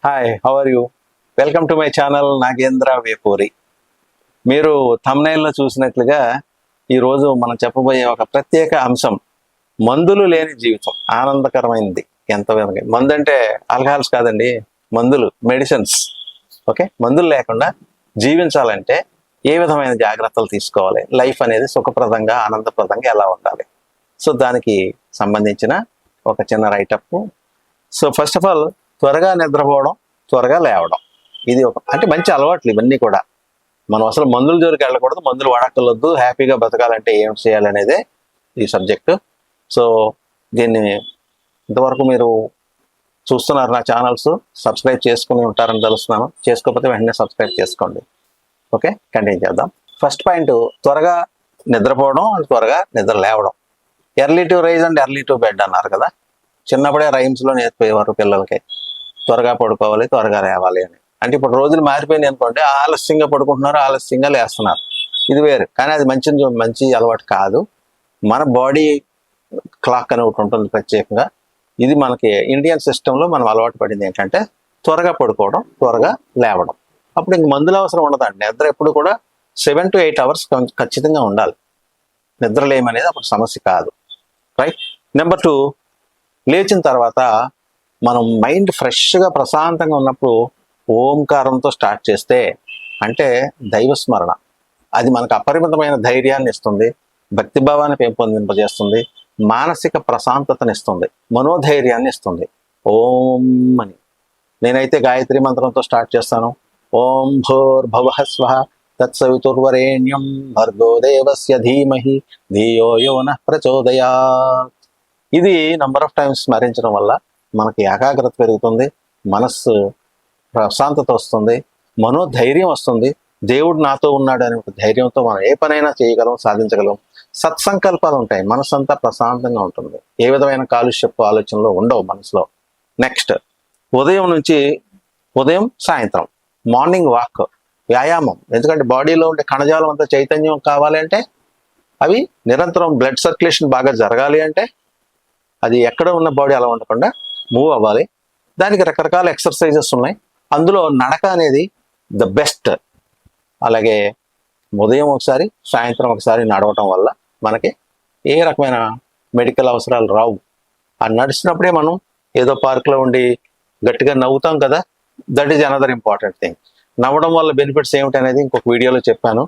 Hi, how are you? Welcome to my channel Nagendra Vepuri. మీరు థంబ్నెయిల్లో చూసినట్లుగా ఈరోజు మనం చెప్పబోయే ఒక ప్రత్యేక అంశం మందులు లేని జీవితం ఆనందకరమైనది. ఎంత మందు అంటే ఆల్కహాల్స్ కాదండి, మందులు, మెడిసిన్స్. ఓకే, మందులు లేకుండా జీవించాలంటే ఏ విధమైన జాగ్రత్తలు తీసుకోవాలి, లైఫ్ అనేది సుఖప్రదంగా ఆనందప్రదంగా ఎలా ఉండాలి, సో దానికి సంబంధించిన ఒక చిన్న write-up. So first of all, త్వరగా నిద్రపోవడం, త్వరగా లేవడం, ఇది ఒక అంటే మంచి అలవాట్లు ఇవన్నీ కూడా. మనం అసలు మందుల జోలికి వెళ్ళకూడదు, మందులు వాడక్కర్లొద్దు, హ్యాపీగా బతకాలంటే ఏం చేయాలనేదే ఈ సబ్జెక్టు. సో దీన్ని ఇంతవరకు మీరు చూస్తున్నారు నా ఛానల్స్, సబ్స్క్రైబ్ చేసుకుని ఉంటారని తెలుస్తున్నాను. చేసుకోకపోతే వెంటనే సబ్స్క్రైబ్ చేసుకోండి. ఓకే, కంటిన్యూ చేద్దాం. ఫస్ట్ పాయింట్, త్వరగా నిద్రపోవడం అండ్ త్వరగా నిద్ర లేవడం. Early to rise and early to bed అన్నారు కదా, చిన్నప్పుడే రైమ్స్లో నేర్పేవారు పిల్లలకి. త్వరగా పడుకోవాలి, త్వరగా లేవాలి అని. అంటే ఇప్పుడు రోజులు మారిపోయినాయి అనుకోండి, ఆలస్యంగా పడుకుంటున్నారు, ఆలస్యంగా లేస్తున్నారు. ఇది వేరు, కానీ అది మంచి అలవాటు కాదు. మన బాడీ క్లాక్ అని ఒకటి ఉంటుంది ప్రత్యేకంగా. ఇది మనకి ఇండియన్ సిస్టంలో మనం అలవాటు పడింది ఏంటంటే త్వరగా పడుకోవడం, త్వరగా లేవడం. అప్పుడు ఇంక మందులు అవసరం ఉండదండి. నిద్ర ఎప్పుడు కూడా 7 to 8 hours ఖచ్చితంగా ఉండాలి. నిద్ర లేమనేది అప్పుడు సమస్య కాదు. రైట్. నెంబర్ 2, లేచిన తర్వాత మనం మైండ్ ఫ్రెష్గా ప్రశాంతంగా ఉన్నప్పుడు ఓంకారంతో స్టార్ట్ చేస్తే, అంటే దైవస్మరణ, అది మనకు అపరిమితమైన ధైర్యాన్ని ఇస్తుంది, భక్తిభావాన్ని పెంపొందింపజేస్తుంది, మానసిక ప్రశాంతతని ఇస్తుంది, మనోధైర్యాన్ని ఇస్తుంది. ఓం అని నేనైతే గాయత్రి మంత్రంతో స్టార్ట్ చేస్తాను. ఓం భూర్భువః స్వః తత్సవితుర్వరేణ్యం భర్గో దేవస్య ధీమహి ధియో యో నః ప్రచోదయాత్. ఇది నంబర్ ఆఫ్ టైమ్స్ స్మరించడం వల్ల మనకి ఏకాగ్రత పెరుగుతుంది, మనస్సు ప్రశాంతత వస్తుంది, మనోధైర్యం వస్తుంది. దేవుడు నాతో ఉన్నాడు అనే ఒక ధైర్యంతో మనం ఏ పనైనా చేయగలం, సాధించగలం. సత్సంకల్పాలు ఉంటాయి, మనసు అంతా ప్రశాంతంగా ఉంటుంది, ఏ విధమైన కాలుష్యపు ఆలోచనలు ఉండవు మనసులో. నెక్స్ట్, ఉదయం సాయంత్రం మార్నింగ్ వాక్, వ్యాయామం. ఎందుకంటే బాడీలో ఉండే కణజాలం అంతా చైతన్యం కావాలి అంటే, అవి నిరంతరం బ్లడ్ సర్క్యులేషన్ బాగా జరగాలి అంటే, అది ఎక్కడ ఉన్న బాడీ అలా ఉండకుండా మూవ్ అవ్వాలి. దానికి రకరకాల ఎక్సర్సైజెస్ ఉన్నాయి. అందులో నడక అనేది ద బెస్ట్. అలాగే ఉదయం ఒకసారి, సాయంత్రం ఒకసారి నడవటం వల్ల మనకి ఏ రకమైన మెడికల్ అవసరాలు రావు. ఆ నడిచినప్పుడే మనం ఏదో పార్క్లో ఉండి గట్టిగా నవ్వుతాం కదా, that is another important thing. నవ్వడం వల్ల బెనిఫిట్స్ ఏమిటి అనేది ఇంకొక వీడియోలో చెప్పాను.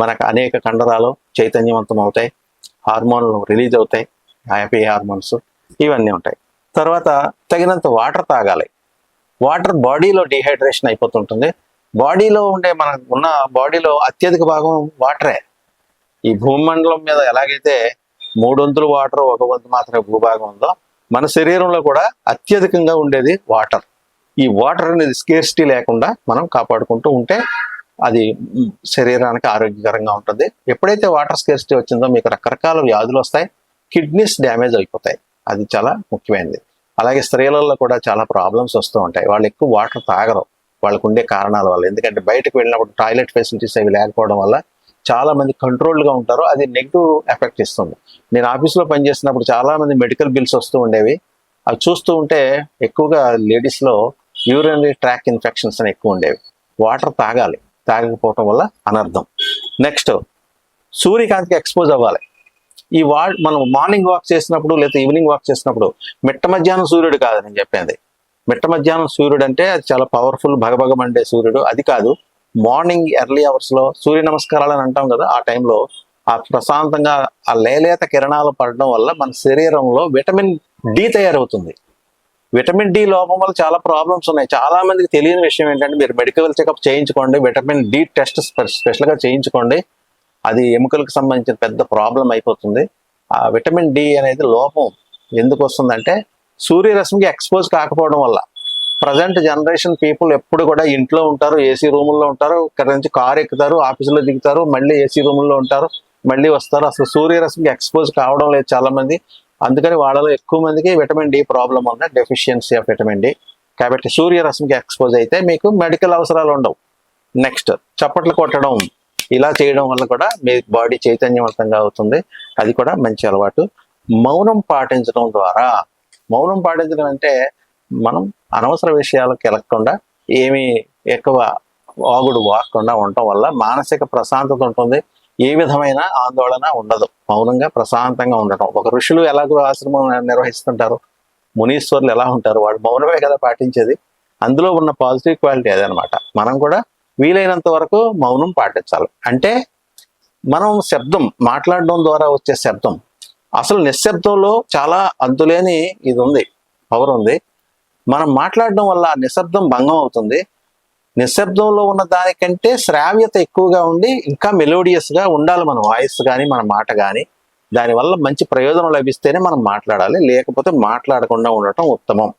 మనకు అనేక కండరాలు చైతన్యవంతం అవుతాయి, హార్మోన్లు రిలీజ్ అవుతాయి, హ్యాపీ హార్మోన్స్, ఇవన్నీ ఉంటాయి. తర్వాత తగినంత వాటర్ తాగాలి. వాటర్ బాడీలో డిహైడ్రేషన్ అయిపోతుంటుంది. బాడీలో ఉండే ఉన్న బాడీలో అత్యధిక భాగం వాటరే. ఈ భూమండలం మీద ఎలాగైతే 3 వంతులు వాటర్, 1 వంతు మాత్రమే భూభాగం ఉందో, మన శరీరంలో కూడా అత్యధికంగా ఉండేది వాటర్. ఈ వాటర్ అనేది స్కేర్సిటీ లేకుండా మనం కాపాడుకుంటూ ఉంటే అది శరీరానికి ఆరోగ్యకరంగా ఉంటుంది. ఎప్పుడైతే వాటర్ స్కేర్సిటీ వచ్చిందో మీకు రకరకాల వ్యాధులు వస్తాయి, కిడ్నీస్ డ్యామేజ్ అయిపోతాయి. అది చాలా ముఖ్యమైనది. అలాగే స్త్రీలలో కూడా చాలా ప్రాబ్లమ్స్ వస్తూ ఉంటాయి. వాళ్ళు ఎక్కువ వాటర్ తాగరు, వాళ్ళకు ఉండే కారణాల వల్ల. ఎందుకంటే బయటకు వెళ్ళినప్పుడు టాయిలెట్ ఫెసిలిటీస్ అవి లేకపోవడం వల్ల చాలా మంది కంట్రోల్డ్గా ఉంటారు, అది నెగిటివ్ ఎఫెక్ట్ ఇస్తుంది. నేను ఆఫీస్లో పనిచేసినప్పుడు చాలా మంది మెడికల్ బిల్స్ వస్తూ ఉండేవి. అవి చూస్తూ ఉంటే ఎక్కువగా లేడీస్లో యూరినరీ ట్రాక్ ఇన్ఫెక్షన్స్ అని ఎక్కువ ఉండేవి. వాటర్ తాగాలి, తాగకపోవటం వల్ల అనర్థం. నెక్స్ట్, సూర్యకాంతికి ఎక్స్పోజ్ అవ్వాలి. మనం మార్నింగ్ వాక్ చేసినప్పుడు లేదా ఈవినింగ్ వాక్ చేసినప్పుడు మిట్ట మధ్యాహ్నం సూర్యుడు కాదు నేను చెప్పేది. మిట్ట మధ్యాహ్నం సూర్యుడు అంటే అది చాలా పవర్ఫుల్, భగభగమండే సూర్యుడు, అది కాదు. మార్నింగ్ ఎర్లీ అవర్స్లో సూర్య నమస్కారాలు అని అంటాం కదా, ఆ టైంలో ఆ ప్రశాంతంగా ఆ లేలేత కిరణాలు పడడం వల్ల మన శరీరంలో విటమిన్ డి తయారవుతుంది. విటమిన్ డి లోపం వల్ల చాలా ప్రాబ్లమ్స్ ఉన్నాయి. చాలా మందికి తెలియని విషయం ఏంటంటే, మీరు మెడికల్ చెకప్ చేయించుకోండి, విటమిన్ డి టెస్ట్ స్పెషల్గా చేయించుకోండి. అది ఎముకలకు సంబంధించిన పెద్ద ప్రాబ్లం అయిపోతుంది. ఆ విటమిన్ డి అనేది లోపం ఎందుకు వస్తుందంటే, సూర్యరశ్మికి ఎక్స్పోజ్ కాకపోవడం వల్ల. ప్రజెంట్ జనరేషన్ పీపుల్ ఎప్పుడు కూడా ఇంట్లో ఉంటారు, ఏసీ రూముల్లో ఉంటారు, ఇక్కడ నుంచి కారు ఎక్కుతారు, ఆఫీసులో దిగుతారు, మళ్ళీ ఏసీ రూముల్లో ఉంటారు, మళ్ళీ వస్తారు. అసలు సూర్యరశ్మికి ఎక్స్పోజ్ కావడం లేదు చాలా మంది. అందుకని వాళ్ళలో ఎక్కువ మందికి విటమిన్ డి ప్రాబ్లం ఉంది, డెఫిషియన్సీ ఆఫ్ విటమిన్ డి. కాబట్టి సూర్యరశ్మికి ఎక్స్పోజ్ అయితే మీకు మెడికల్ అవసరాలు ఉండవు. నెక్స్ట్, చప్పట్లు కొట్టడం, ఇలా చేయడం వల్ల కూడా మీ బాడీ చైతన్యవంతంగా అవుతుంది, అది కూడా మంచి అలవాటు. మౌనం పాటించడం అంటే మనం అనవసర విషయాలకు వెళ్ళకుండా ఏమీ ఎక్కువ వాగుడు వాకుండా ఉండటం వల్ల మానసిక ప్రశాంతత ఉంటుంది. ఏ విధమైన ఆందోళన ఉండదు. మౌనంగా ప్రశాంతంగా ఉండటం. ఒక ఋషులు ఎలాగో ఆశ్రమం నిర్వహిస్తుంటారు, మునీశ్వరులు ఎలా ఉంటారు, వాళ్ళు మౌనమే కదా పాటించేది. అందులో ఉన్న పాజిటివ్ క్వాలిటీ అదనమాట. మనం కూడా వీలైనంత వరకు మౌనం పాటించాలి. అంటే మనం శబ్దం మాట్లాడడం ద్వారా వచ్చే శబ్దం, అసలు నిశ్శబ్దంలో చాలా అంతులేని ఇది ఉంది, పవర్ ఉంది. మనం మాట్లాడడం వల్ల నిశ్శబ్దం భంగం అవుతుంది. నిశ్శబ్దంలో ఉన్న దానికంటే శ్రావ్యత ఎక్కువగా ఉండి ఇంకా మెలోడియస్గా ఉండాలి మన వాయిస్ కానీ మన మాట కానీ. దానివల్ల మంచి ప్రయోజనం లభిస్తేనే మనం మాట్లాడాలి, లేకపోతే మాట్లాడకుండా ఉండటం ఉత్తమం.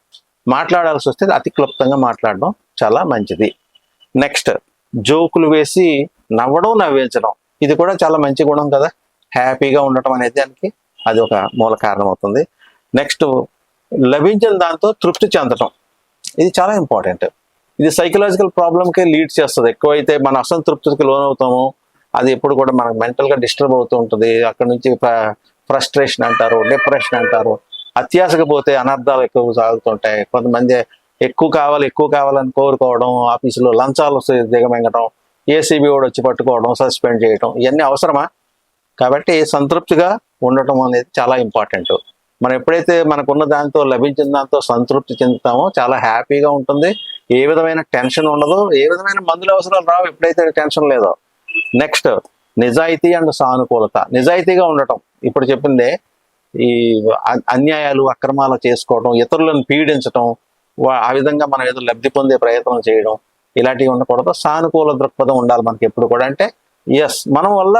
మాట్లాడాల్సి వస్తే అతి క్లుప్తంగా మాట్లాడడం చాలా మంచిది. నెక్స్ట్, జోకులు వేసి నవ్వడం, నవ్వించడం, ఇది కూడా చాలా మంచి గుణం కదా. హ్యాపీగా ఉండటం అనేది దానికి అది ఒక మూల కారణం అవుతుంది. నెక్స్ట్, లభించిన దాంతో తృప్తి చెందటం, ఇది చాలా ఇంపార్టెంట్. ఇది సైకలాజికల్ ప్రాబ్లంకి లీడ్ చేస్తుంది. ఎక్కువైతే మన అసంతృప్తికి లోనవుతాము, అది ఎప్పుడు కూడా మనకు మెంటల్గా డిస్టర్బ్ అవుతూ ఉంటుంది. అక్కడ నుంచి ఫ్రస్ట్రేషన్ అంటారు, డిప్రెషన్ అంటారు. అత్యాశకు పోతే అనర్థాలు ఎక్కువ సాగుతుంటాయి. కొంతమంది ఎక్కువ కావాలని కోరుకోవడం, ఆఫీసులో లంచాలు దిగమింగటం, ఏసీబీ కూడా వచ్చి పట్టుకోవడం, సస్పెండ్ చేయడం, ఇవన్నీ అవసరమా? కాబట్టి సంతృప్తిగా ఉండటం అనేది చాలా ఇంపార్టెంట్. మనం ఎప్పుడైతే మనకున్న దాంతో, లభించిన దాంతో సంతృప్తి చెందుతామో చాలా హ్యాపీగా ఉంటుంది. ఏ విధమైన టెన్షన్ ఉండదు, ఏ విధమైన మందుల అవసరాలు రావు ఎప్పుడైతే టెన్షన్ లేదో. నెక్స్ట్, నిజాయితీ అండ్ సానుకూలత. నిజాయితీగా ఉండటం, ఇప్పుడు చెప్పిందే, ఈ అన్యాయాలు అక్రమాలు చేసుకోవడం, ఇతరులను పీడించడం, ఆ విధంగా మనం ఏదో లబ్ధి పొందే ప్రయత్నం చేయడం, ఇలాంటివి ఉండకూడదు. సానుకూల దృక్పథం ఉండాలి మనకి ఎప్పుడు కూడా. అంటే ఎస్, మనం వల్ల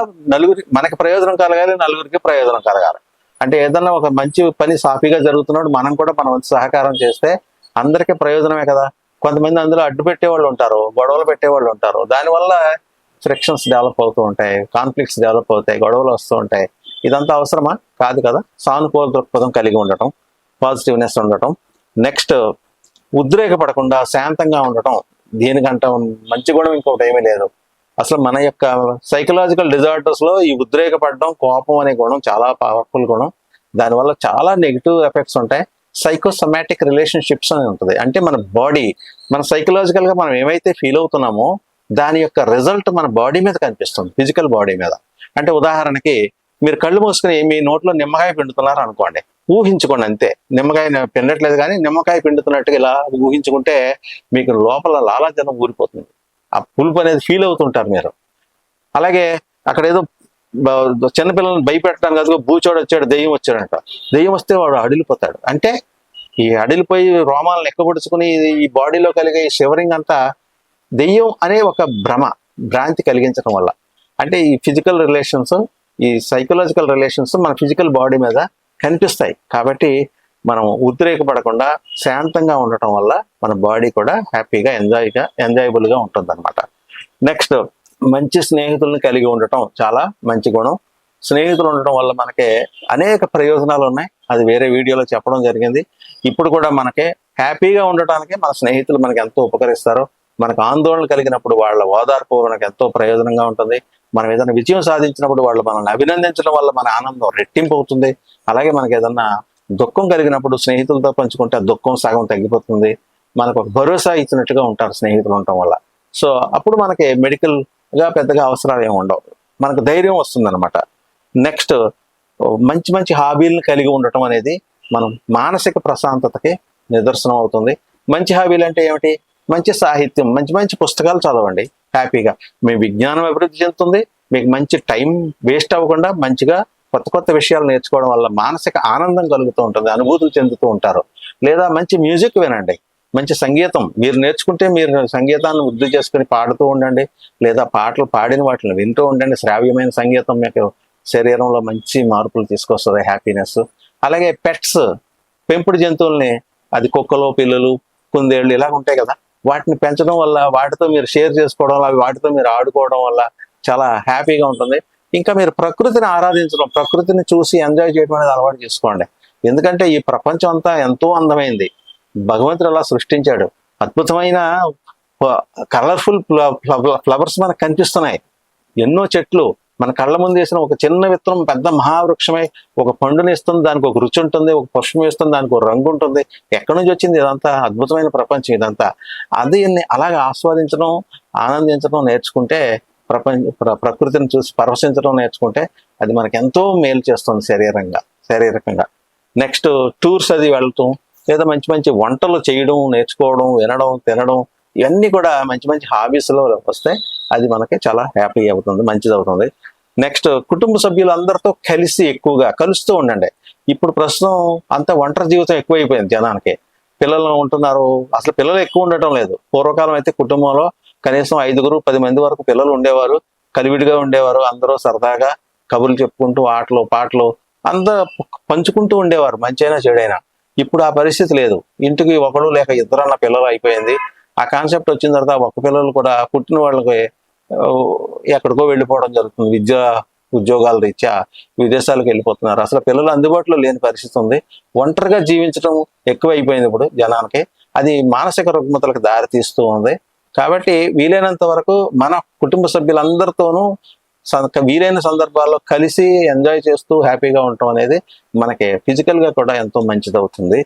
మనకి ప్రయోజనం కలగాలి, నలుగురికి ప్రయోజనం కలగాలి. అంటే ఏదన్నా ఒక మంచి పని సాఫీగా జరుగుతున్నప్పుడు మనం కూడా మన వంతు సహకారం చేస్తే అందరికీ ప్రయోజనమే కదా. కొంతమంది అందులో అడ్డు పెట్టేవాళ్ళు ఉంటారు, గొడవలు పెట్టేవాళ్ళు ఉంటారు. దానివల్ల ఫ్రిక్షన్స్ డెవలప్ అవుతూ ఉంటాయి, కాన్ఫ్లిక్ట్స్ డెవలప్ అవుతాయి, గొడవలు వస్తూ ఉంటాయి. ఇదంతా అవసరమా? కాదు కదా. సానుకూల దృక్పథం కలిగి ఉండటం, పాజిటివ్నెస్ ఉండటం. నెక్స్ట్, ఉద్రేకపడకుండా శాంతంగా ఉండటం. దీనికంటే మంచి గుణం ఇంకోటి ఏమీ లేదు. అసలు మన యొక్క సైకలాజికల్ డిజార్డర్స్లో ఈ ఉద్రేకపడడం, కోపం అనే గుణం చాలా పవర్ఫుల్ గుణం. దానివల్ల చాలా నెగిటివ్ ఎఫెక్ట్స్ ఉంటాయి. సైకోసమాటిక్ రిలేషన్షిప్స్ అని ఉంటుంది. అంటే మన బాడీ, మన సైకలాజికల్గా మనం ఏమైతే ఫీల్ అవుతున్నామో దాని యొక్క రిజల్ట్ మన బాడీ మీద కనిపిస్తుంది, ఫిజికల్ బాడీ మీద. అంటే ఉదాహరణకి, మీరు కళ్ళు మూసుకుని మీ నోట్లో నిమ్మకాయ పిండుతున్నారు అనుకోండి, ఊహించుకోండి అంతే. నిమ్మకాయ పిండట్లేదు కానీ నిమ్మకాయ పిండుతున్నట్టుగా ఇలా ఊహించుకుంటే మీకు లోపల లాలాజలం ఊరిపోతుంది. ఆ పులుపు అనేది ఫీల్ అవుతుంటారు మీరు. అలాగే అక్కడ ఏదో చిన్నపిల్లల్ని భయపెట్టడానికి అదిగో బూచోడు వచ్చాడు, దెయ్యం వచ్చాడంట. దెయ్యం వస్తే వాడు అడిలిపోతాడు. అంటే ఈ అడిలిపోయి రోమాలను ఎక్కబడుచుకుని ఈ బాడీలో కలిగే ఈ షివరింగ్ అంతా దెయ్యం అనే ఒక భ్రాంతి కలిగించడం వల్ల. అంటే ఈ ఫిజికల్ రిలేషన్స్, ఈ సైకలాజికల్ రిలేషన్స్ మన ఫిజికల్ బాడీ మీద కనిపిస్తాయి. కాబట్టి మనం ఉద్రేకపడకుండా శాంతంగా ఉండటం వల్ల మన బాడీ కూడా హ్యాపీగా ఎంజాయబుల్గా ఉంటుంది అనమాట. నెక్స్ట్, మంచి స్నేహితులను కలిగి ఉండటం చాలా మంచి గుణం. స్నేహితులు ఉండటం వల్ల మనకి అనేక ప్రయోజనాలు ఉన్నాయి. అది వేరే వీడియోలో చెప్పడం జరిగింది. ఇప్పుడు కూడా మనకి హ్యాపీగా ఉండటానికి మన స్నేహితులు మనకి ఎంతో ఉపకరిస్తారు. మనకు ఆందోళన కలిగినప్పుడు వాళ్ళ ఓదార్పు మనకు ఎంతో ప్రయోజనంగా ఉంటుంది. మనం ఏదైనా విజయం సాధించినప్పుడు వాళ్ళు మనల్ని అభినందించడం వల్ల మన ఆనందం రెట్టింపు అవుతుంది. అలాగే మనకి ఏదన్నా దుఃఖం కలిగినప్పుడు స్నేహితులతో పంచుకుంటే దుఃఖం సగం తగ్గిపోతుంది. మనకు ఒక భరోసా ఇచ్చినట్టుగా ఉంటారు స్నేహితులు ఉండటం వల్ల. సో అప్పుడు మనకి మెడికల్గా పెద్దగా అవసరాలు ఏమి ఉండవు, మనకు ధైర్యం వస్తుంది అనమాట. నెక్స్ట్, మంచి మంచి హాబీలను కలిగి ఉండటం అనేది మనం మానసిక ప్రశాంతతకి నిదర్శనం అవుతుంది. మంచి హాబీలు అంటే ఏమిటి? మంచి సాహిత్యం, మంచి మంచి పుస్తకాలు చదవండి హ్యాపీగా. మీ విజ్ఞానం అభివృద్ధి చెందుతుంది. మీకు మంచి టైం వేస్ట్ అవ్వకుండా మంచిగా కొత్త కొత్త విషయాలు నేర్చుకోవడం వల్ల మానసిక ఆనందం కలుగుతూ ఉంటుంది, అనుభూతులు చెందుతూ ఉంటారు. లేదా మంచి మ్యూజిక్ వినండి, మంచి సంగీతం మీరు నేర్చుకుంటే మీరు సంగీతాన్ని వృద్ధి చేసుకుని పాడుతూ ఉండండి, లేదా పాటలు పాడిన వాటిని వింటూ ఉండండి. శ్రావ్యమైన సంగీతం మీకు శరీరంలో మంచి మార్పులు తీసుకొస్తుంది, హ్యాపీనెస్. అలాగే పెట్స్, పెంపుడు జంతువుల్ని, అది కుక్కలు, పిల్లలు, కుందేళ్ళు ఇలాగ ఉంటాయి కదా, వాటిని పెంచడం వల్ల, వాటితో మీరు షేర్ చేసుకోవడం వల్ల, వాటితో మీరు ఆడుకోవడం వల్ల చాలా హ్యాపీగా ఉంటుంది. ఇంకా మీరు ప్రకృతిని ఆరాధించడం, ప్రకృతిని చూసి ఎంజాయ్ చేయడం అనేది అలవాటు చేసుకోండి. ఎందుకంటే ఈ ప్రపంచం అంతా ఎంతో అందమైంది, భగవంతుడు అలా సృష్టించాడు. అద్భుతమైన కలర్ఫుల్ ఫ్లవర్స్ మనకు కనిపిస్తున్నాయి, ఎన్నో చెట్లు, మన కళ్ళ ముందు వేసిన ఒక చిన్న విత్తనం పెద్ద మహావృక్షమై ఒక పండుని ఇస్తుంది, దానికి ఒక రుచి ఉంటుంది, ఒక పుష్పం ఇస్తుంది, దానికి ఒక రంగు ఉంటుంది. ఎక్కడి నుంచి వచ్చింది ఇదంతా? అద్భుతమైన ప్రపంచం ఇదంతా. అది అలాగే ఆస్వాదించడం, ఆనందించడం నేర్చుకుంటే, ప్రకృతిని చూసి పరవశించడం నేర్చుకుంటే అది మనకి ఎంతో మేలు చేస్తుంది శారీరకంగా. నెక్స్ట్ టూర్స్ అది వెళ్తాం, లేదా మంచి మంచి వంటలు చేయడం నేర్చుకోవడం, వినడం, తినడం, ఇవన్నీ కూడా మంచి మంచి హాబీస్లో వస్తే అది మనకి చాలా హ్యాపీ అవుతుంది, మంచిది అవుతుంది. నెక్స్ట్ కుటుంబ సభ్యులందరితో కలిసి ఎక్కువగా కలుస్తూ ఉండండి. ఇప్పుడు ప్రస్తుతం అంతా ఒంటరి జీవితం ఎక్కువైపోయింది జనానికి. పిల్లలు ఉంటున్నారు, అసలు పిల్లలు ఎక్కువ ఉండటం లేదు. పూర్వకాలం అయితే కుటుంబంలో కనీసం 5-10 మంది వరకు పిల్లలు ఉండేవారు, కలివిడిగా ఉండేవారు, అందరూ సరదాగా కబుర్లు చెప్పుకుంటూ ఆటలు పాటలు అందరూ పంచుకుంటూ ఉండేవారు, మంచైనా చెడైనా. ఇప్పుడు ఆ పరిస్థితి లేదు. ఇంటికి ఒకడు లేక ఇద్దరన్న పిల్లలు అయిపోయింది. ఆ కాన్సెప్ట్ వచ్చిన తర్వాత ఒక్క పిల్లలు కూడా పుట్టిన వాళ్ళకి ఎక్కడికో వెళ్ళిపోవడం జరుగుతుంది. ఉద్యోగాల రీత్యా విదేశాలకు వెళ్ళిపోతున్నారు. అసలు పిల్లలు అందుబాటులో లేని పరిస్థితి ఉంది. ఒంటరిగా జీవించడం ఎక్కువైపోయింది ఇప్పుడు జనానికి. అది మానసిక రుగ్మతలకు దారి తీస్తూ ఉంది. కాబట్టి వీలైనంత వరకు మన కుటుంబ సభ్యులందరితోనూ వీలైన సందర్భాల్లో కలిసి ఎంజాయ్ చేస్తూ హ్యాపీగా ఉండటం అనేది మనకి ఫిజికల్గా కూడా ఎంతో మంచిది అవుతుంది.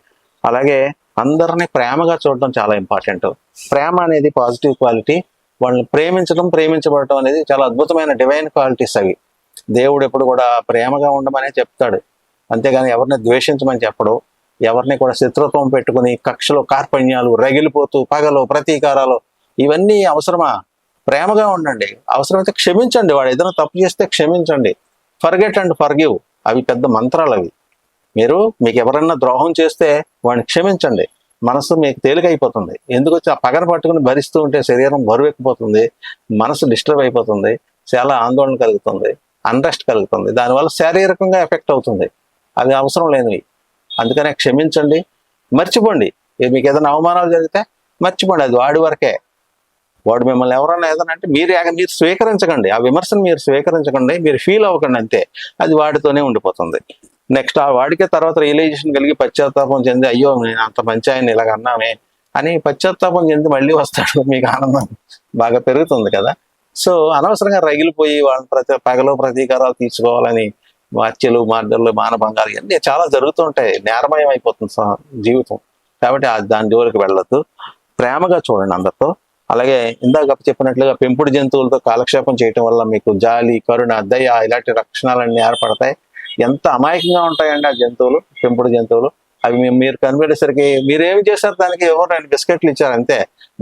అలాగే అందరినీ ప్రేమగా చూడటం చాలా ఇంపార్టెంట్. ప్రేమ అనేది పాజిటివ్ క్వాలిటీ. వాళ్ళని ప్రేమించబడటం అనేది చాలా అద్భుతమైన డివైన్ క్వాలిటీస్ అవి. దేవుడు ఎప్పుడు కూడా ప్రేమగా ఉండమనే చెప్తాడు, అంతేగాని ఎవరిని ద్వేషించమని చెప్పడు. ఎవరిని కూడా శత్రుత్వం పెట్టుకుని కక్షలు, కార్పణ్యాలు, రగిలిపోతూ పగలు, ప్రతీకారాలు ఇవన్నీ అవసరమా? ప్రేమగా ఉండండి. అవసరమైతే క్షమించండి. వాడు ఏదైనా తప్పు చేస్తే క్షమించండి. ఫర్గెట్ అండ్ ఫర్గివ్, అవి పెద్ద మంత్రాలు అవి. మీకు ఎవరన్నా ద్రోహం చేస్తే వాడిని క్షమించండి. మనసు మీకు తేలికైపోతుంది. ఎందుకు ఆ పగన పట్టుకుని భరిస్తూ ఉంటే శరీరం బరువెక్కిపోతుంది, మనసు డిస్టర్బ్ అయిపోతుంది, చాలా ఆందోళన కలుగుతుంది, అన్రెస్ట్ కలుగుతుంది. దానివల్ల శారీరకంగా ఎఫెక్ట్ అవుతుంది. అది అవసరం లేనివి. అందుకనే క్షమించండి, మర్చిపోండి. మీకు ఏదైనా అవమానాలు జరిగితే మర్చిపోండి, అది వాడి వరకే. వాడు మిమ్మల్ని ఎవరన్నా ఏదైనా అంటే మీరు స్వీకరించకండి, ఆ విమర్శను మీరు స్వీకరించకండి, మీరు ఫీల్ అవ్వకండి, అంతే. అది వాడితోనే ఉండిపోతుంది. నెక్స్ట్ ఆ వాడికే తర్వాత రియలైజేషన్ కలిగి పశ్చాత్తాపం చెంది, అయ్యో నేను అంత మంచి ఆయన ఇలాగ అన్నామే అని పశ్చాత్తాపం చెంది మళ్ళీ వస్తాడు. మీకు ఆనందం బాగా పెరుగుతుంది కదా. సో అనవసరంగా రగిలిపోయి వాళ్ళని పగలో ప్రతీకారాలు తీర్చుకోవాలని హత్యలు, మార్గలు, మానభంగాలు ఇవన్నీ చాలా జరుగుతుంటాయి. నేరమయం అయిపోతుంది జీవితం. కాబట్టి దాని జోలికి వెళ్ళొద్దు. ప్రేమగా చూడండి అందరితో. అలాగే ఇందాక చెప్పినట్లుగా పెంపుడు జంతువులతో కాలక్షేపం చేయటం వల్ల మీకు జాలి, కరుణ, దయ ఇలాంటి లక్షణాలన్నీ ఏర్పడతాయి. ఎంత అమాయకంగా ఉంటాయండి ఆ జంతువులు, పెంపుడు జంతువులు. అవి మీరు కనిపెట్టేసరికి మీరేమి చేశారు, దానికి ఎవరు 2 బిస్కెట్లు ఇచ్చారు అంతే.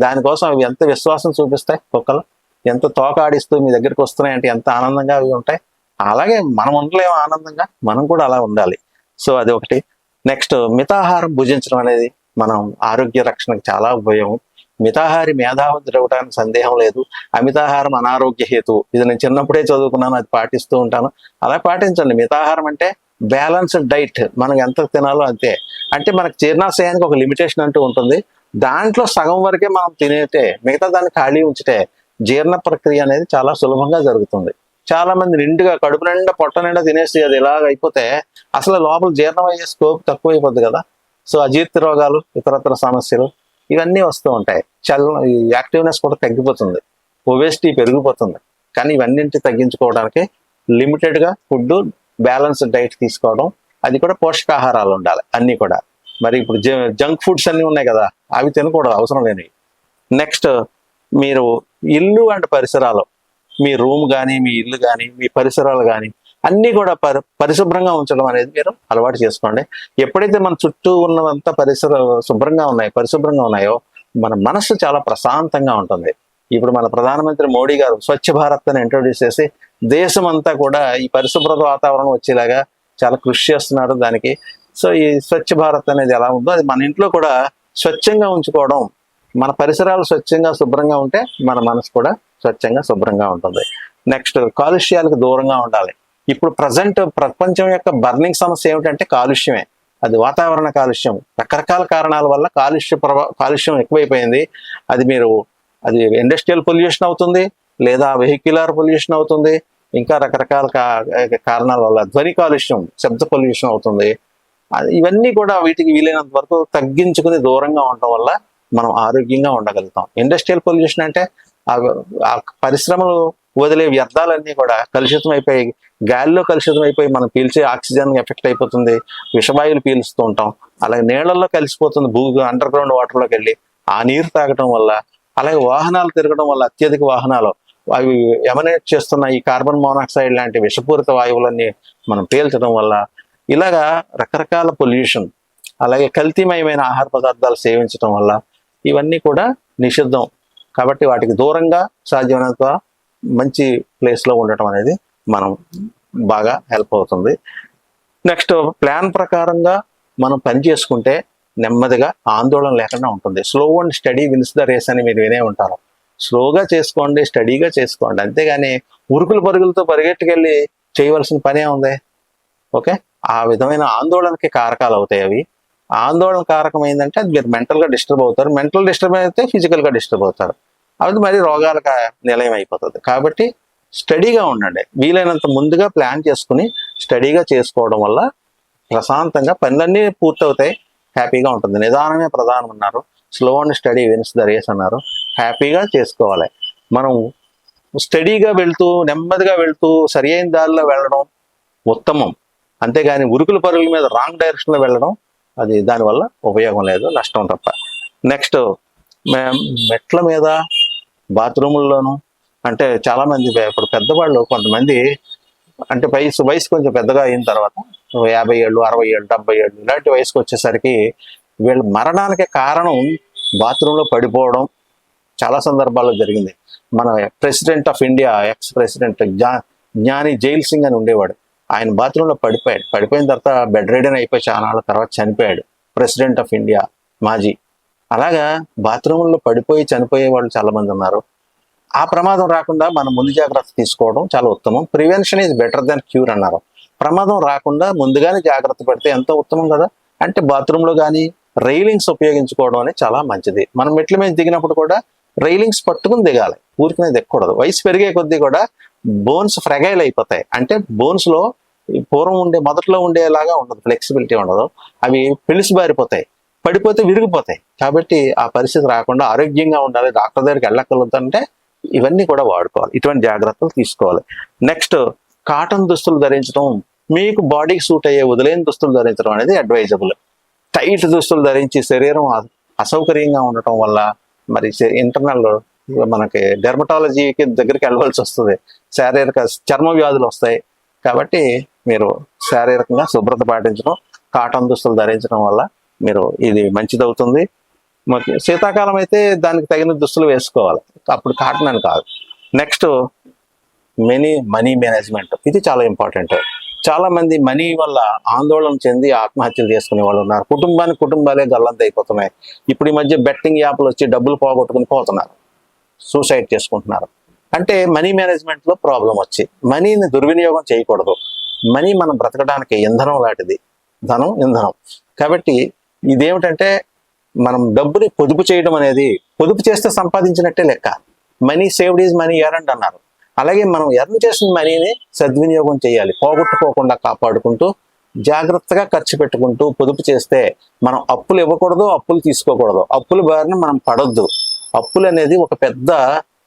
దానికోసం అవి ఎంత విశ్వాసం చూపిస్తాయి. కుక్కలు ఎంత తోక ఆడిస్తూ మీ దగ్గరికి వస్తున్నాయంటే ఎంత ఆనందంగా అవి ఉంటాయి. అలాగే మనం ఉండలేము ఆనందంగా, మనం కూడా అలా ఉండాలి. సో అది ఒకటి. నెక్స్ట్ మితాహారం భుజించడం అనేది మనం ఆరోగ్య రక్షణకు చాలా ఉపయోగం. మితాహారి మేధావంతుడు అవడానికి సందేహం లేదు. అమితాహారం అనారోగ్య హేతు. ఇది నేను చిన్నప్పుడే చదువుకున్నాను, అది పాటిస్తూ ఉంటాను. అలా పాటించండి. మితాహారం అంటే బ్యాలెన్స్డ్ డైట్. మనం ఎంత తినాలో అంతే. అంటే మనకు జీర్ణాశయానికి ఒక లిమిటేషన్ అంటూ ఉంటుంది. దాంట్లో సగం వరకే మనం తినేటే, మిగతా దాన్ని ఖాళీ ఉంచితే జీర్ణ ప్రక్రియ అనేది చాలా సులభంగా జరుగుతుంది. చాలా మంది నిండుగా కడుపు నిండా పొట్ట నిండా తినేసి అది ఇలాగ అయిపోతే అసలు లోపల జీర్ణం అయ్యే స్కోప్ తక్కువైపోద్ది కదా. సో అజీర్తి రోగాలు, ఇతరత్ర సమస్యలు ఇవన్నీ వస్తూ ఉంటాయి. యాక్టివ్నెస్ కూడా తగ్గిపోతుంది, ఒబేసిటీ పెరిగిపోతుంది. కానీ ఇవన్నింటి తగ్గించుకోవడానికి లిమిటెడ్గా ఫుడ్, బ్యాలెన్స్డ్ డైట్ తీసుకోవడం, అది కూడా పోషకాహారాలు ఉండాలి అన్నీ కూడా. మరి ఇప్పుడు జంక్ ఫుడ్స్ అన్నీ ఉన్నాయి కదా, అవి తినకూడదు, అవసరం లేనివి. నెక్స్ట్ మీరు ఇల్లు అండ్ పరిసరాలు, మీ రూమ్ కానీ, మీ ఇల్లు కానీ, మీ పరిసరాలు కానీ అన్నీ కూడా పరిశుభ్రంగా ఉంచడం అనేది మీరు అలవాటు చేసుకోండి. ఎప్పుడైతే మన చుట్టూ ఉన్నదంతా పరిశుభ్రంగా ఉన్నాయో మన మనస్సు చాలా ప్రశాంతంగా ఉంటుంది. ఇప్పుడు మన ప్రధానమంత్రి మోడీ గారు స్వచ్ఛ భారత్ అని ఇంట్రొడ్యూస్ చేసి దేశం అంతా కూడా ఈ పరిశుభ్రత వాతావరణం వచ్చేలాగా చాలా కృషి చేస్తున్నారు దానికి. సో ఈ స్వచ్ఛ భారత్ అనేది ఎలా ఉందో అది మన ఇంట్లో కూడా స్వచ్ఛంగా ఉంచుకోవడం, మన పరిసరాలు స్వచ్ఛంగా శుభ్రంగా ఉంటే మన మనసు కూడా స్వచ్ఛంగా శుభ్రంగా ఉంటుంది. నెక్స్ట్ కాలుష్యాలకు దూరంగా ఉండాలి. ఇప్పుడు ప్రజెంట్ ప్రపంచం యొక్క బర్నింగ్ సమస్య ఏమిటంటే కాలుష్యమే. అది వాతావరణ కాలుష్యం. రకరకాల కారణాల వల్ల కాలుష్యం ఎక్కువైపోయింది. అది ఇండస్ట్రియల్ పొల్యూషన్ అవుతుంది, లేదా వెహిక్యులర్ పొల్యూషన్ అవుతుంది, ఇంకా రకరకాల కారణాల వల్ల ధ్వని కాలుష్యం, శబ్ద పొల్యూషన్ అవుతుంది. ఇవన్నీ కూడా వీటికి వీలైనంత వరకు తగ్గించుకుని దూరంగా ఉండటం వల్ల మనం ఆరోగ్యంగా ఉండగలుగుతాం. ఇండస్ట్రియల్ పొల్యూషన్ అంటే ఆ పరిశ్రమలు వదిలే వ్యర్థాలన్నీ కూడా కలుషితం అయిపోయి, గాలిలో కలుషితం అయిపోయి మనం పీల్చే ఆక్సిజన్ ఎఫెక్ట్ అయిపోతుంది, విషవాయువులు పీలుస్తూ ఉంటాం. అలాగే నీళ్లలో కలిసిపోతుంది, అండర్ గ్రౌండ్ వాటర్లోకి వెళ్ళి ఆ నీరు తాగటం వల్ల, అలాగే వాహనాలు తిరగడం వల్ల అత్యధిక వాహనాలు అవి ఎమనేట్ చేస్తున్న ఈ కార్బన్ మోనాక్సైడ్ లాంటి విషపూరిత వాయువులన్నీ మనం పీల్చడం వల్ల ఇలాగా రకరకాల పొల్యూషన్, అలాగే కల్తీమయమైన ఆహార పదార్థాలు సేవించడం వల్ల ఇవన్నీ కూడా నిషిద్ధం. కాబట్టి వాటికి దూరంగా సాధ్యమైనంత మంచి ప్లేస్లో ఉండటం అనేది మనం బాగా హెల్ప్ అవుతుంది. నెక్స్ట్, ప్లాన్ ప్రకారంగా మనం పని చేసుకుంటే నెమ్మదిగా ఆందోళన లేకుండా ఉంటుంది. Slow and steady wins the race అని మీరు వినే ఉంటారు. స్లోగా చేసుకోండి, స్టడీగా చేసుకోండి, అంతేగాని ఉరుకులు పరుగులతో పరిగెట్టుకెళ్ళి చేయవలసిన పనే ఉంది. ఓకే, ఆ విధమైన ఆందోళనకి కారకాలు అవుతాయి అవి. ఆందోళన కారకం ఏంటంటే అది మీరు మెంటల్గా డిస్టర్బ్ అవుతారు, మెంటల్ డిస్టర్బ్ అయితే ఫిజికల్గా డిస్టర్బ్ అవుతారు, అది మరి రోగాలకు నిలయం అయిపోతుంది. కాబట్టి స్టడీగా ఉండండి, వీలైనంత ముందుగా ప్లాన్ చేసుకుని స్టడీగా చేసుకోవడం వల్ల ప్రశాంతంగా పనులన్నీ పూర్తవుతాయి, హ్యాపీగా ఉంటుంది. నిదానమే ప్రధానం అన్నారు, slow and steady wins the race అన్నారు. హ్యాపీగా చేసుకోవాలి. మనం స్టడీగా వెళ్తూ నెమ్మదిగా వెళ్తూ సరి అయిన దారిలో వెళ్ళడం ఉత్తమం, అంతేగాని ఉరుకుల పరుగుల మీద రాంగ్ డైరెక్షన్లో వెళ్ళడం అది దానివల్ల ఉపయోగం లేదు, నష్టం తప్ప. నెక్స్ట్, మెట్ల మీద బాత్రూముల్లోనూ అంటే చాలామంది ఇప్పుడు పెద్దవాళ్ళు కొంతమంది అంటే వయసు కొంచెం పెద్దగా అయిన తర్వాత 50 ఏళ్ళు 60 ఏళ్ళు 70 ఏళ్ళు ఇలాంటి వయసుకు వచ్చేసరికి వీళ్ళ మరణానికి కారణం బాత్రూంలో పడిపోవడం చాలా సందర్భాల్లో జరిగింది. మన president of India, ex president జ్ఞాని జైల్ సింగ్ అని ఉండేవాడు. ఆయన బాత్రూంలో పడిపోయిన తర్వాత బెడ్ రెడీ అయిపోయి చాలా నాళ్ళ తర్వాత చనిపోయాడు. ప్రెసిడెంట్ ఆఫ్ ఇండియా మాజీ. అలాగా బాత్రూంలో పడిపోయి చనిపోయే వాళ్ళు చాలా మంది ఉన్నారు. ఆ ప్రమాదం రాకుండా మనం ముందు జాగ్రత్త తీసుకోవడం చాలా ఉత్తమం. Prevention is better than cure అన్నారు. ప్రమాదం రాకుండా ముందుగానే జాగ్రత్త పడితే ఎంతో ఉత్తమం కదా. అంటే బాత్రూంలో కానీ రైలింగ్స్ ఉపయోగించుకోవడం అనేది చాలా మంచిది. మనం మెట్ల మీద దిగినప్పుడు కూడా రైలింగ్స్ పట్టుకుని దిగాలి, ఊరికనే దిగకూడదు. వయసు పెరిగే కొద్దీ కూడా బోన్స్ ఫ్రెగైల్ అయిపోతాయి. అంటే బోన్స్లో పూర్వం మొదట్లో ఉండేలాగా ఉండదు, ఫ్లెక్సిబిలిటీ ఉండదు, అవి పిలిసి బారిపోతాయి, పడిపోతే విరిగిపోతాయి. కాబట్టి ఆ పరిస్థితి రాకుండా ఆరోగ్యంగా ఉండాలి, డాక్టర్ దగ్గరికి వెళ్ళగలుగుతుంటే ఇవన్నీ కూడా వాడుకోవాలి, ఇటువంటి జాగ్రత్తలు తీసుకోవాలి. నెక్స్ట్, కాటన్ దుస్తులు ధరించడం, మీకు బాడీకి సూట్ అయ్యే వదిలేని దుస్తులు ధరించడం అనేది అడ్వైజబుల్. టైట్ దుస్తులు ధరించి శరీరం అసౌకర్యంగా ఉండటం వల్ల మరి ఇంటర్నల్ మనకి డెర్మటాలజీకి దగ్గరికి వెళ్ళవలసి వస్తుంది, శారీరక చర్మ వ్యాధులు వస్తాయి. కాబట్టి మీరు శారీరకంగా శుభ్రత పాటించడం, కాటన్ దుస్తులు ధరించడం వల్ల మీరు ఇది మంచిదవుతుంది. మరి శీతాకాలం అయితే దానికి తగిన దుస్తులు వేసుకోవాలి, అప్పుడు కాటన్ అని కాదు. నెక్స్ట్, మనీ మేనేజ్మెంట్, ఇది చాలా ఇంపార్టెంట్. చాలా మంది మనీ వల్ల ఆందోళన చెంది ఆత్మహత్యలు చేసుకునే వాళ్ళు ఉన్నారు. కుటుంబాలే గల్లంత అయిపోతున్నాయి. ఇప్పుడు ఈ మధ్య బెట్టింగ్ యాప్లు వచ్చి డబ్బులు పోగొట్టుకుని పోతున్నారు, సూసైడ్ చేసుకుంటున్నారు. అంటే మనీ మేనేజ్మెంట్లో ప్రాబ్లం వచ్చి మనీని దుర్వినియోగం చేయకూడదు. మనీ మనం బ్రతకడానికి ఇంధనం లాంటిది, ధనం ఇంధనం. కాబట్టి ఇదేమిటంటే మనం డబ్బుని పొదుపు చేయడం అనేది, పొదుపు చేస్తే సంపాదించినట్టే లెక్క. Money saved is money earned అన్నారు. అలాగే మనం ఎర్న్ చేసిన మనీని సద్వినియోగం చేయాలి, పోగొట్టుకోకుండా కాపాడుకుంటూ జాగ్రత్తగా ఖర్చు పెట్టుకుంటూ పొదుపు చేస్తే మనం అప్పులు ఇవ్వకూడదు, అప్పులు తీసుకోకూడదు, అప్పుల బారిన మనం పడొద్దు. అప్పులు అనేది ఒక పెద్ద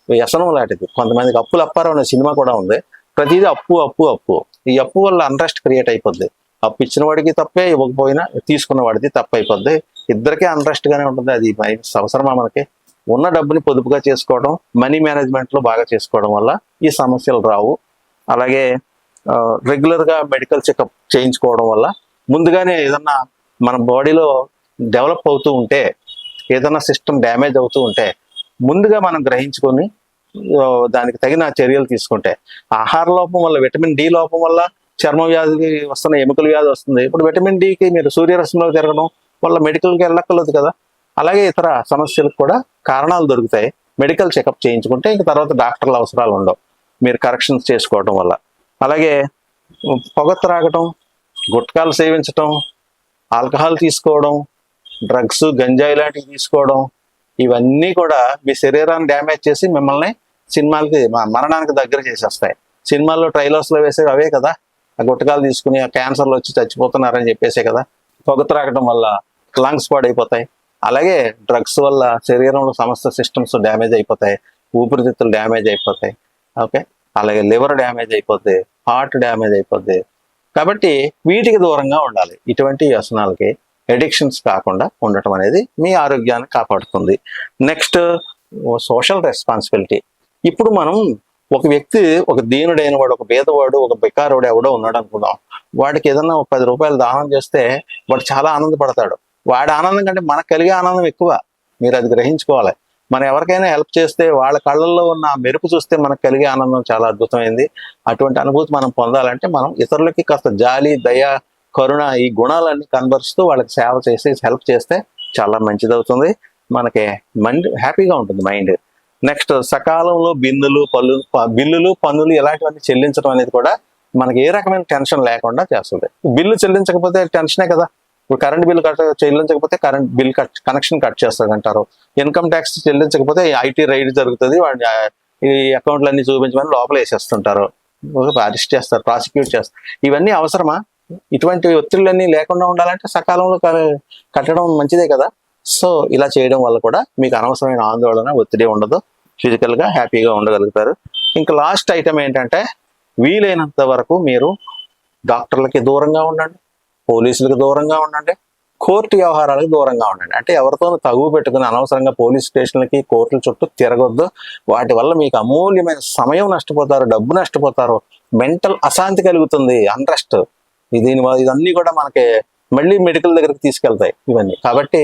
వ్యసనం లాంటిది. కొంతమందికి అప్పులు అప్పారం అనే సినిమా కూడా ఉంది. ప్రతిదీ అప్పు అప్పు అప్పు. ఈ అప్పు వల్ల అన్రెస్ట్ క్రియేట్ అయిపోద్ది. అప్పు ఇచ్చిన వాడికి తప్పే, ఇవ్వకపోయినా తీసుకున్న వాడికి తప్పు అయిపోద్ది, ఇద్దరికీ అన్రెస్ట్ గానే ఉంటుంది. అది అవసరమా మనకి? ఉన్న డబ్బుని పొదుపుగా చేసుకోవడం, మనీ మేనేజ్మెంట్లో బాగా చేసుకోవడం వల్ల ఈ సమస్యలు రావు. అలాగే రెగ్యులర్గా మెడికల్ చెకప్ చేయించుకోవడం వల్ల ముందుగానే ఏదన్నా మన బాడీలో డెవలప్ అవుతూ ఉంటే, ఏదైనా సిస్టమ్ డ్యామేజ్ అవుతూ ఉంటే ముందుగా మనం గ్రహించుకొని దానికి తగిన చర్యలు తీసుకుంటే, ఆహార లోపం వల్ల, విటమిన్ డి లోపం వల్ల చర్మ వ్యాధి వస్తున్న, ఎముకల వ్యాధి వస్తుంది. ఇప్పుడు విటమిన్ డికి మీరు సూర్యరశ్మిలో తిరగడం వల్ల మెడికల్కి వెళ్ళక్కర్లేదు కదా. అలాగే ఇతర సమస్యలకు కూడా కారణాలు దొరుకుతాయి. మెడికల్ చెకప్ చేయించుకుంటే ఇంక తర్వాత డాక్టర్ల అవసరాలు ఉండవు, మీరు కరెక్షన్స్ చేసుకోవడం వల్ల. అలాగే పొగ త్రాగటం, గుట్కాలు సేవించటం, ఆల్కహాల్ తీసుకోవడం, డ్రగ్స్ గంజాయి లాంటివి తీసుకోవడం, ఇవన్నీ కూడా మీ శరీరాన్ని డ్యామేజ్ చేసి మిమ్మల్ని సినిమాలకి మరణానికి దగ్గర చేసేస్తాయి. సినిమాల్లో ట్రైలర్స్లో వేసేవి అవే కదా, ఆ గుట్టకాలు తీసుకుని ఆ క్యాన్సర్లు వచ్చి చచ్చిపోతున్నారని చెప్పేసే కదా. పొగ త్రాగటం వల్ల లంగ్స్ పాడైపోతాయి. అలాగే డ్రగ్స్ వల్ల శరీరంలో సమస్త సిస్టమ్స్ డ్యామేజ్ అయిపోతాయి, ఊపిరితిత్తులు డ్యామేజ్ అయిపోతాయి. ఓకే, అలాగే లివర్ డ్యామేజ్ అయిపోద్ది, హార్ట్ డ్యామేజ్ అయిపోద్ది. కాబట్టి వీటికి దూరంగా ఉండాలి. ఇటువంటి వ్యసనాలకి ఎడిక్షన్స్ కాకుండా ఉండటం అనేది మీ ఆరోగ్యాన్ని కాపాడుతుంది. Next, social responsibility. ఇప్పుడు మనం ఒక వ్యక్తి, ఒక దీనుడైన వాడు, ఒక పేదవాడు, ఒక బికారుడు ఎవడో ఉన్నాడు అనుకుందాం. వాడికి ఏదన్నా ఒక 10 రూపాయలు దానం చేస్తే వాడు చాలా ఆనందపడతాడు. వాడి ఆనందం కంటే మనకు కలిగే ఆనందం ఎక్కువ. మీరు అది గ్రహించుకోవాలి. మనం ఎవరికైనా హెల్ప్ చేస్తే వాళ్ళ కళ్ళల్లో ఉన్న ఆ మెరుపు చూస్తే మనకు కలిగే ఆనందం చాలా అద్భుతమైంది. అటువంటి అనుభూతి మనం పొందాలంటే మనం ఇతరులకి కాస్త జాలి, దయ, కరుణ, ఈ గుణాలన్నీ కనబరుస్తూ వాళ్ళకి సేవ చేసి హెల్ప్ చేస్తే చాలా మంచిదవుతుంది. మనకి హ్యాపీగా ఉంటుంది మైండ్. నెక్స్ట్, సకాలంలో బిల్లులు పన్నులు ఇలాంటివన్నీ చెల్లించడం అనేది కూడా మనకి ఏ రకమైన టెన్షన్ లేకుండా చేస్తుంది. బిల్లు చెల్లించకపోతే టెన్షనే కదా. ఇప్పుడు కరెంట్ బిల్లు చెల్లించకపోతే కరెంట్ బిల్ కనెక్షన్ కట్ చేస్తారంటారు. ఇన్కమ్ ట్యాక్స్ చెల్లించకపోతే ఐటీ రైడ్ జరుగుతుంది, వాడి ఈ అకౌంట్లన్నీ చూపించమని లోపల వేసేస్తుంటారు, అరెస్ట్ చేస్తారు, ప్రాసిక్యూట్ చేస్తారు. ఇవన్నీ అవసరమా? ఇటువంటి ఒత్తిళ్ళన్నీ లేకుండా ఉండాలంటే సకాలంలో కట్టడం మంచిదే కదా. సో ఇలా చేయడం వల్ల కూడా మీకు అనవసరమైన ఆందోళన, ఒత్తిడి ఉండదు. ఫిజికల్గా హ్యాపీగా ఉండగలుగుతారు. ఇంకా లాస్ట్ ఐటమ్ ఏంటంటే, వీలైనంత వరకు మీరు డాక్టర్లకి దూరంగా ఉండండి, పోలీసులకు దూరంగా ఉండండి, కోర్టు వ్యవహారాలకు దూరంగా ఉండండి. అంటే ఎవరితో తగువ పెట్టుకుని అనవసరంగా పోలీస్ స్టేషన్లకి, కోర్టుల చుట్టూ తిరగొద్దు. వాటి వల్ల మీకు అమూల్యమైన సమయం నష్టపోతారు, డబ్బు నష్టపోతారు, మెంటల్ అశాంతి కలుగుతుంది, అన్రెస్ట్. ఇదన్నీ కూడా మనకి మళ్ళీ మెడికల్ దగ్గరికి తీసుకెళ్తాయి ఇవన్నీ. కాబట్టి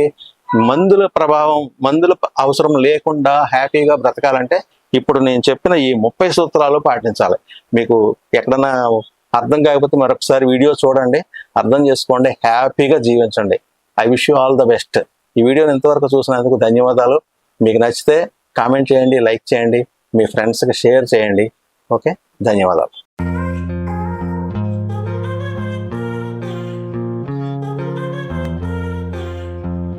మందుల అవసరం లేకుండా హ్యాపీగా బ్రతకాలంటే ఇప్పుడు నేను చెప్పిన ఈ 30 సూత్రాలు పాటించాలి. మీకు ఎక్కడన్నా అర్థం కాకపోతే మరొకసారి వీడియో చూడండి, అర్థం చేసుకోండి, హ్యాపీగా జీవించండి. I wish you all the best. ఈ వీడియోని ఇంతవరకు చూసినందుకు ధన్యవాదాలు. మీకు నచ్చితే కామెంట్ చేయండి, లైక్ చేయండి, మీ ఫ్రెండ్స్కి షేర్ చేయండి. ఓకే, ధన్యవాదాలు.